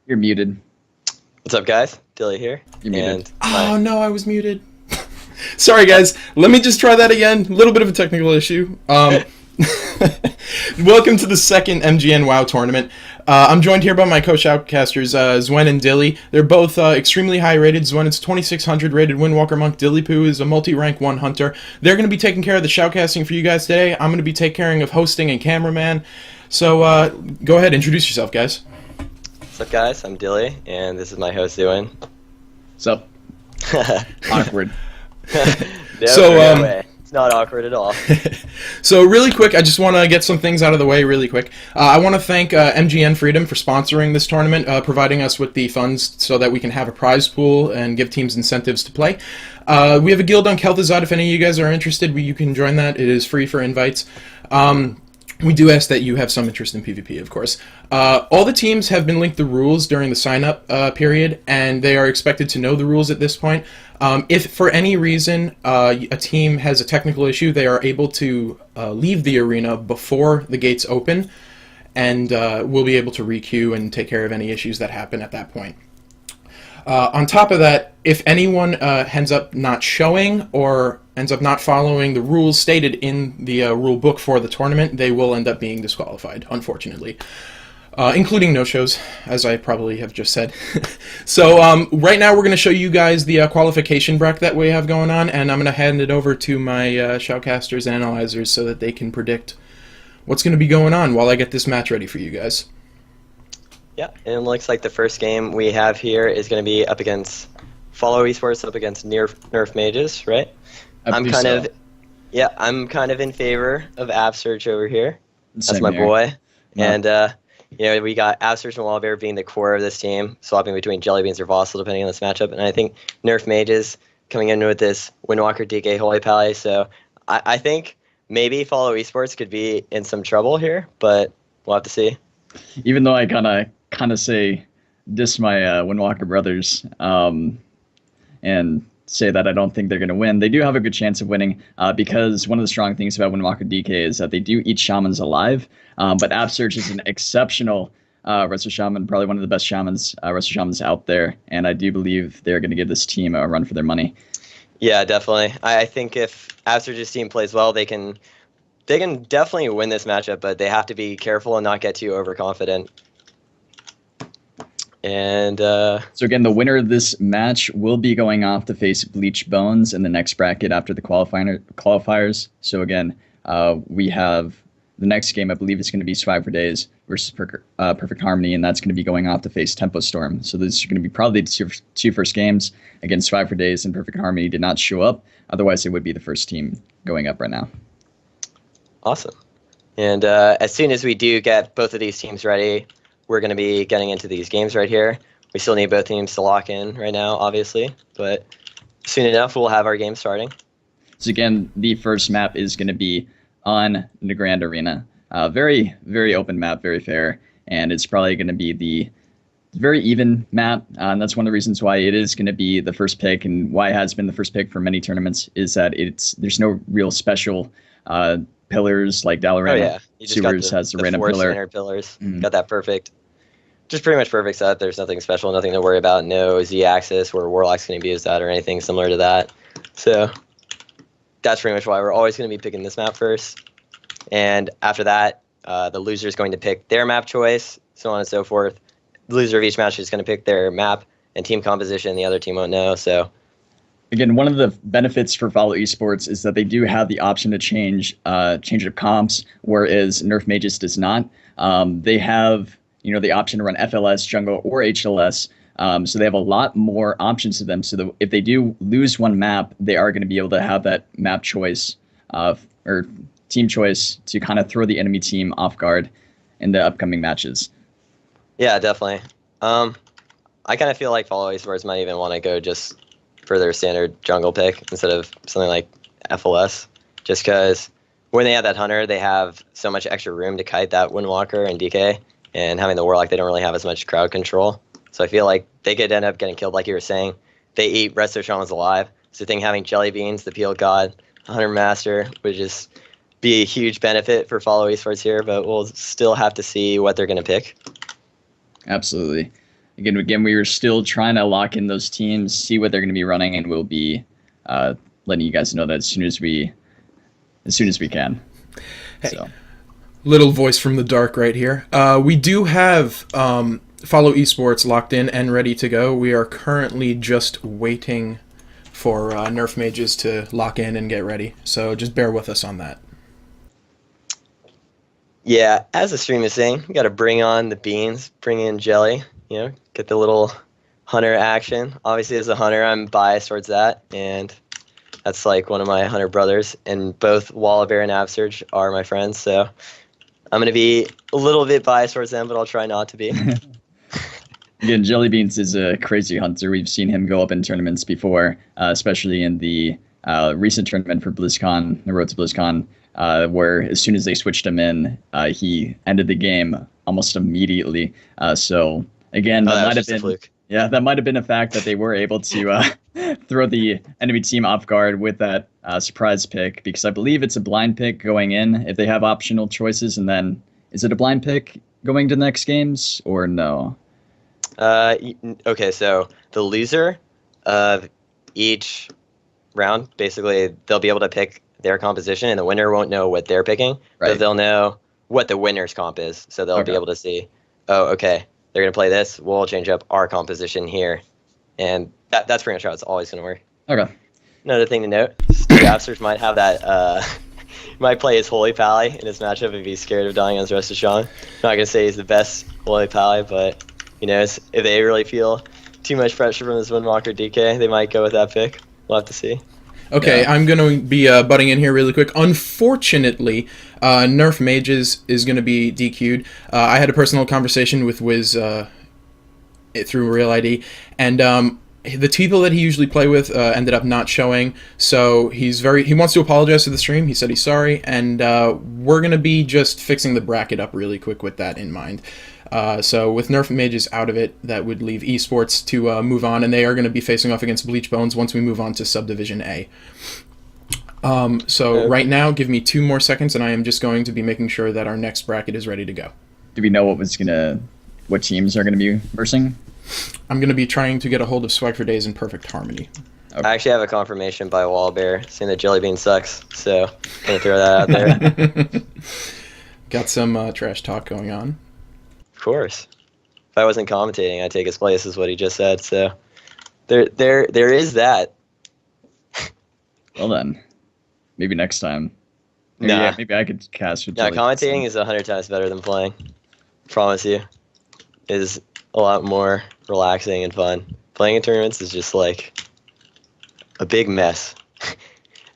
You're muted. What's up, guys? Dilly here. You're muted. And Oh no, I was muted. Sorry guys, let me just try that again. A little bit of a technical issue. Welcome to the second MGN WoW tournament. I'm joined here by my co-shoutcasters, Zwen and Dilly. They're both extremely high rated. Zwen is 2600 rated Windwalker Monk. Dilly Poo is a multi-rank 1 hunter. They're going to be taking care of the shoutcasting for you guys today. I'm going to be taking care of hosting and cameraman. So go ahead, introduce yourself, guys. what's up, guys? I'm Dilly, and this is my host, Zwen. What's up? Awkward. No way. It's not awkward at all. So really quick, I just want to get some things out of the way really quick. I want to thank MGN Freedom for sponsoring this tournament, providing us with the funds so that we can have a prize pool and give teams incentives to play. We have a guild on Kel'Thuzad. If any of you guys are interested, you can join that. It is free for invites. We do ask that you have some interest in PvP, of course. All the teams have been linked the rules during the sign-up period, and they are expected to know the rules at this point. If for any reason a team has a technical issue, they are able to leave the arena before the gates open, and we'll be able to requeue and take care of any issues that happen at that point. On top of that, if anyone ends up not showing or ends up not following the rules stated in the rule book for the tournament, they will end up being disqualified, unfortunately. Including no-shows, as I probably have just said. So right now we're going to show you guys the qualification bracket that we have going on, and I'm going to hand it over to my shoutcasters and analyzers so that they can predict what's going to be going on while I get this match ready for you guys. Yeah, and it looks like the first game we have here is going to be up against Follow Esports, up against Nerf Mages, right? I'm kind of in favor of AppSearch over here. That's my boy. Yeah. And we got AppSearch and Wallbear being the core of this team, swapping between Jellybeans or Vossel depending on this matchup. And I think Nerf Mages coming in with this Windwalker DK Holy Pally. So I think maybe Follow Esports could be in some trouble here, but we'll have to see. Even though I kind of say diss my Windwalker brothers and say that I don't think they're going to win, they do have a good chance of winning because one of the strong things about Windwalker DK is that they do eat shamans alive, but AppSearch is an exceptional Resto Shaman, probably one of the best shamans, Resto Shamans out there, and I do believe they're going to give this team a run for their money. Yeah, definitely. I think if AppSearch's team plays well, they can definitely win this matchup, but they have to be careful and not get too overconfident. And so again, the winner of this match will be going off to face Bleach Bones in the next bracket after the qualifiers. So again, we have the next game. I believe it's going to be Swag for Days versus Perfect Harmony, and that's going to be going off to face Tempo Storm. So this is going to be probably the two first games. Again, Swag for Days and Perfect Harmony did not show up. Otherwise, it would be the first team going up right now. Awesome. And as soon as we do get both of these teams ready, we're going to be getting into these games right here. We still need both teams to lock in right now, obviously, but soon enough we'll have our game starting. So again, the first map is going to be on the Grand Arena. Very, very open map, very fair, and it's probably going to be the very even map, and that's one of the reasons why it is going to be the first pick, and why it has been the first pick for many tournaments, is that there's no real special pillars like Dalaran. Oh yeah, you just Sewers got has the random pillar. Standard pillars. Got that perfect. Just pretty much perfect set. There's nothing special, nothing to worry about. No Z-axis where Warlock's going to be used at or anything similar to that. So that's pretty much why we're always going to be picking this map first. And after that, the loser is going to pick their map choice, so on and so forth. The loser of each match is going to pick their map and team composition. The other team won't know. So again, one of the benefits for Follow Esports is that they do have the option to change of comps, whereas Nerf Mages does not. They have the option to run FLS, jungle, or HLS. So they have a lot more options to them. So that if they do lose one map, they are going to be able to have that map choice or team choice to kind of throw the enemy team off guard in the upcoming matches. Yeah, definitely. I kind of feel like Follow Esports might even want to go just for their standard jungle pick instead of something like FLS, just because when they have that hunter, they have so much extra room to kite that Windwalker and DK, and having the Warlock, they don't really have as much crowd control. So I feel like they could end up getting killed, like you were saying. They eat Resto Shamans alive. So I think having Jellybeans, the Peel God, Hunter Master would just be a huge benefit for Follow Esports here, but we'll still have to see what they're going to pick. Absolutely. again, we are still trying to lock in those teams, see what they're going to be running, and we'll be letting you guys know that as soon as we can. Hey, so. Little voice from the dark right here. We do have Follow Esports locked in and ready to go. We are currently just waiting for Nerf Mages to lock in and get ready. So just bear with us on that. Yeah, as the stream is saying, you got to bring on the beans, bring in Jelly, get the little hunter action. Obviously, as a hunter, I'm biased towards that, and that's like one of my hunter brothers, and both Wallabear and Absurge are my friends, so I'm going to be a little bit biased towards them, but I'll try not to be. Again, Jellybeans is a crazy hunter. We've seen him go up in tournaments before, especially in the recent tournament for BlizzCon, the Road to BlizzCon, where as soon as they switched him in, he ended the game almost immediately. So again, that might have been a fluke. Yeah, that might have been a fact that they were able to throw the enemy team off guard with that surprise pick, because I believe it's a blind pick going in if they have optional choices, and then is it a blind pick going to the next games or no? Okay, so the loser of each round, basically, they'll be able to pick their composition, and the winner won't know what they're picking, right. But they'll know what the winner's comp is, so they'll be able to see, oh, okay, they're going to play this, we'll change up our composition here, and that's pretty much how it's always going to work. Okay. Another thing to note, Absurge might have that, might play his Holy Pally in his matchup if he's scared of dying against Rest of Sean. I'm not going to say he's the best Holy Pally, but if they really feel too much pressure from this Windwalker DK, they might go with that pick. We'll have to see. Okay, yeah. I'm going to be butting in here really quick. Unfortunately, Nerf Mages is going to be DQ'd. I had a personal conversation with Wiz through Real ID, and the people that he usually play with ended up not showing, so he wants to apologize to the stream. He said he's sorry, and we're going to be just fixing the bracket up really quick with that in mind. So with Nerf Mages out of it, that would leave Esports to move on, and they are going to be facing off against Bleach Bones once we move on to Subdivision A. So right now, give me 2 more seconds, and I am just going to be making sure that our next bracket is ready to go. Do we know what teams are going to be versing? I'm going to be trying to get a hold of Swag for Days and Perfect Harmony. Okay. I actually have a confirmation by Wallabear saying that Jellybean sucks, so I'm going to throw that out there. Got some trash talk going on. Of course. If I wasn't commentating, I'd take his place, is what he just said. So there is that. Well then, maybe next time. Maybe I could cast with Jelly. Commentating is 100 times better than playing. Promise you. It is a lot more relaxing and fun. Playing in tournaments is just like a big mess.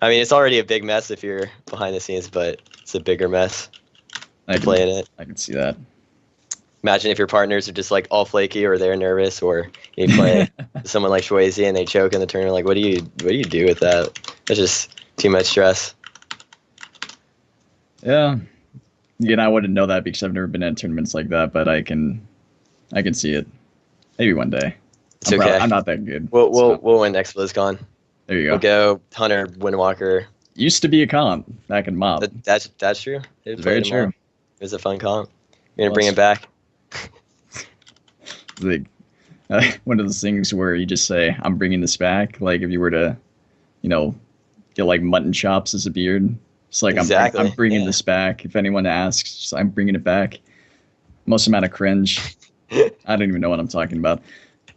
I mean, it's already a big mess if you're behind the scenes, but it's a bigger mess playing it. I can see that. Imagine if your partners are just like all flaky, or they're nervous, or you play someone like Shwazy and they choke in the tournament. Like, what do you do with that? It's just too much stress. Yeah. Again, I wouldn't know that because I've never been in tournaments like that, but I can see it. Maybe one day. It's okay. I'm not that good. We'll win next BlizzCon. There you go. We'll go Hunter, Windwalker. Used to be a comp back in Mob. That's true. It's very true. It was a fun comp. We're gonna bring it back. Like one of those things where you just say, "I'm bringing this back." Like if you were to, get like mutton chops as a beard, it's like exactly. I'm bringing this back. If anyone asks, I'm bringing it back. Most amount of cringe. I don't even know what I'm talking about.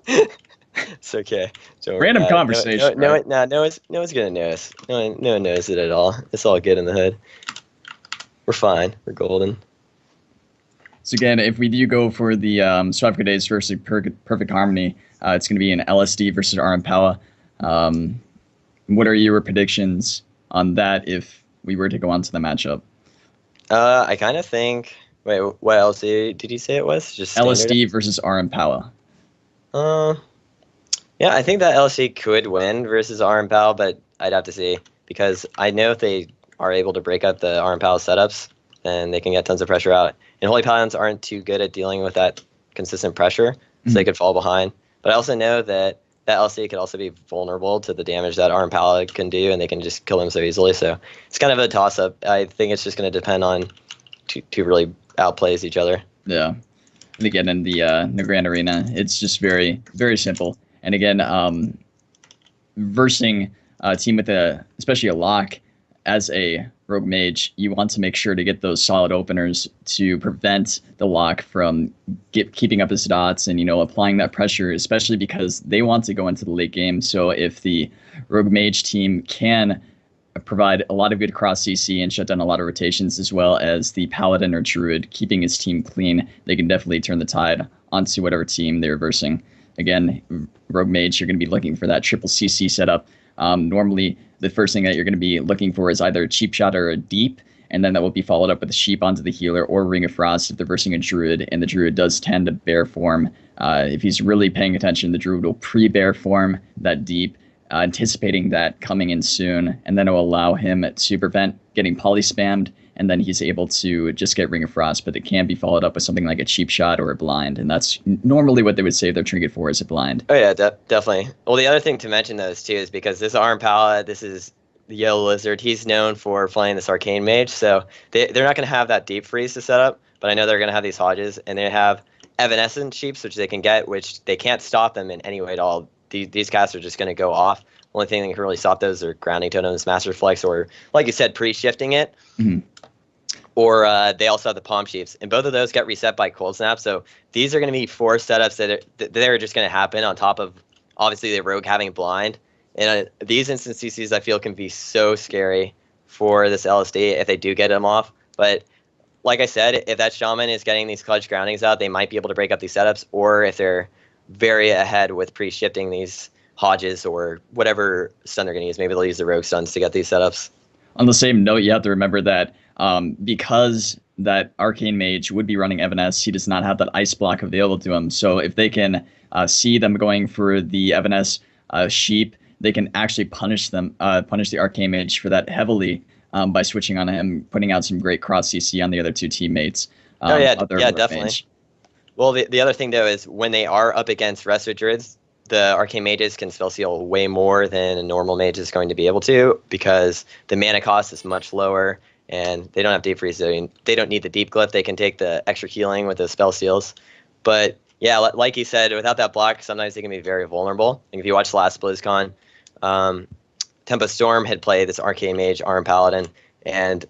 It's okay. Random conversation. No one's gonna notice. No one knows it at all. It's all good in the hood. We're fine. We're golden. So again, if we do go for the Swag for Days versus Perfect Harmony, it's going to be an LSD versus RM Power. What are your predictions on that if we were to go on to the matchup? I kind of think... Wait, what else did you say it was? Just LSD versus RM Power. Yeah, I think that LSD could win versus RM Power, but I'd have to see. Because I know if they are able to break up the RM Power setups, then they can get tons of pressure out. And Holy Paladins aren't too good at dealing with that consistent pressure, so they could fall behind. But I also know that LC could also be vulnerable to the damage that RM Paladin can do, and they can just kill him so easily. So it's kind of a toss-up. I think it's just going to depend on who really outplays each other. Yeah. and again in the Grand Arena. It's just very, very simple. And again, versing a team with especially a lock as a rogue mage, you want to make sure to get those solid openers to prevent the lock from keeping up his dots and, applying that pressure, especially because they want to go into the late game. So if the rogue mage team can provide a lot of good cross CC and shut down a lot of rotations, as well as the paladin or druid keeping his team clean, they can definitely turn the tide onto whatever team they're versing. Again, rogue mage, you're going to be looking for that triple CC setup. Normally, the first thing that you're going to be looking for is either a cheap shot or a deep, and then that will be followed up with a sheep onto the healer or Ring of Frost if they're versing a druid, and the druid does tend to bear form. If he's really paying attention, the druid will pre-bear form that deep, anticipating that coming in soon, and then it will allow him to prevent getting poly spammed, and then he's able to just get Ring of Frost, but it can be followed up with something like a cheap shot or a blind, and that's normally what they would save their trinket for, is a blind. Oh yeah, definitely. Well, the other thing to mention though too is because this Arm Pala, this is the Yellow Lizard, he's known for playing this Arcane Mage, so they're not going to have that deep freeze to set up, but I know they're going to have these Hodges, and they have Evanescent Sheeps, which they can get, which they can't stop them in any way at all. These casts are just going to go off. Only thing that can really stop those are Grounding Totems, Master Flex, or, like you said, pre-shifting it. Mm-hmm. Or they also have the Palm Sheaves, and both of those get reset by Cold Snap. So these are going to be 4 setups that are just going to happen on top of, obviously, the Rogue having blind. And these instant CCs, I feel, can be so scary for this LSD if they do get them off. But like I said, if that Shaman is getting these clutch groundings out, they might be able to break up these setups. Or if they're very ahead with pre-shifting these Hodges or whatever stun they're going to use, maybe they'll use the Rogue stuns to get these setups. On the same note, you have to remember that because that Arcane Mage would be running Evanesce, he does not have that ice block available to him. So if they can see them going for the Evanesce sheep, they can actually punish the Arcane Mage for that heavily by switching on him, putting out some great cross CC on the other 2 teammates. Definitely. Mage. Well, the other thing though is when they are up against Resto Druids, the Arcane Mages can spell seal way more than a normal mage is going to be able to, because the mana cost is much lower and they don't have deep freeze. So they don't need the deep glyph. They can take the extra healing with the spell seals. But yeah, like you said, without that block, sometimes they can be very vulnerable. And if you watch last BlizzCon, Tempo Storm had played this Arcane Mage, Arm Paladin, and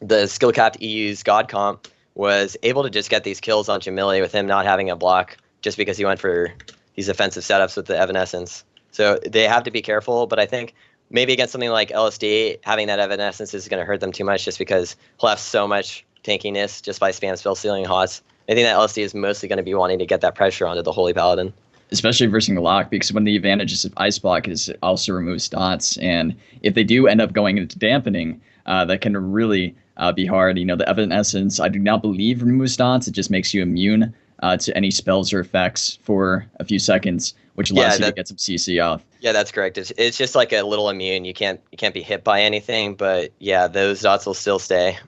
the skill capped EU's God Comp was able to just get these kills on Jamili with him not having a block, just because he went for these offensive setups with the Evanescence. So they have to be careful, but I think maybe against something like LSD, having that Evanescence is going to hurt them too much, just because he'll have so much tankiness just by spam spell sealing Hots. I think that LSD is mostly going to be wanting to get that pressure onto the Holy Paladin. Especially versing the lock, because one of the advantages of Ice Block is it also removes dots, and if they do end up going into dampening, that can really be hard. The Evanescence, I do not believe removes dots, it just makes you immune to any spells or effects for a few seconds, which allows you to get some CC off. Yeah, that's correct. It's just like a little immune. You can't be hit by anything, but yeah, those dots will still stay.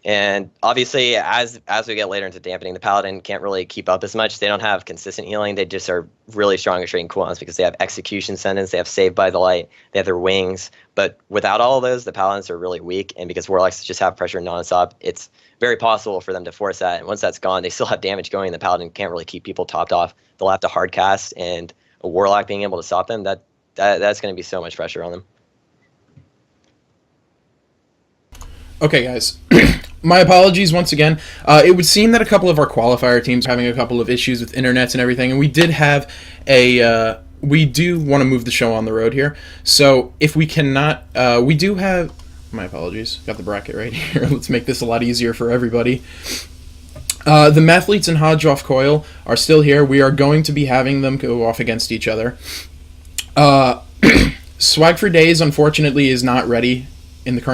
And obviously, as we get later into dampening, the Paladin can't really keep up as much. They don't have consistent healing. They just are really strong at trading cooldowns because they have Execution Sentence, they have Saved by the Light, they have their wings. But without all of those, the Paladins are really weak. And because Warlocks just have pressure nonstop, it's very possible for them to force that. And once that's gone, they still have damage going. The Paladin can't really keep people topped off. They'll have to hard cast, and a Warlock being able to stop them, that's going to be so much pressure on them. Okay, guys. My apologies once again. It would seem that a couple of our qualifier teams are having a couple of issues with internets and everything, and we did have we do want to move the show on the road here. So if we cannot, we do have, my apologies, got the bracket right here. Let's make this a lot easier for everybody. The Mathletes and Hodge off Coil are still here. We are going to be having them go off against each other. Swag for Days, unfortunately, is not ready in the current